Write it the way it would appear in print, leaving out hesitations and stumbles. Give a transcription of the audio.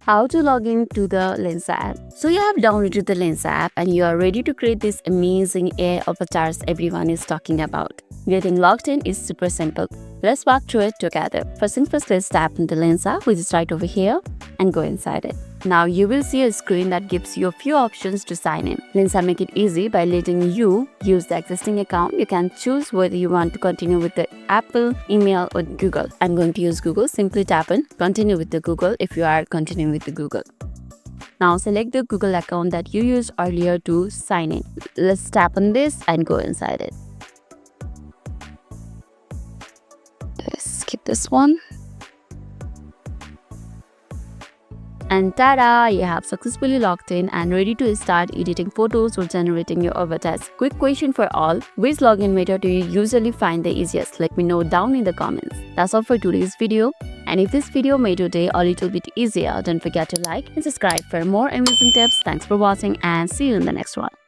How to log in to the Lensa app. So you have downloaded the Lensa app and you are ready to create this amazing AI avatars everyone is talking about. Getting logged in is super simple. Let's walk through it together. First things first, let's tap on the Lensa, which is right over here, and go inside it. Now you will see a screen that gives you a few options to sign in. Lensa make it easy by letting you use the existing account. You can choose whether you want to continue with the Apple, email, or Google. I'm going to use Google. Simply tap on continue with the Google if you are continuing with the Google. Now select the Google account that you used earlier to sign in. Let's tap on this and go inside it. Let's skip this one. And tada! You have successfully logged in and ready to start editing photos or generating your avatars. Quick question for all: which login method do you usually find the easiest? Let me know down in the comments. That's all for today's video. And if this video made your day a little bit easier, don't forget to like and subscribe for more amazing tips. Thanks for watching and see you in the next one.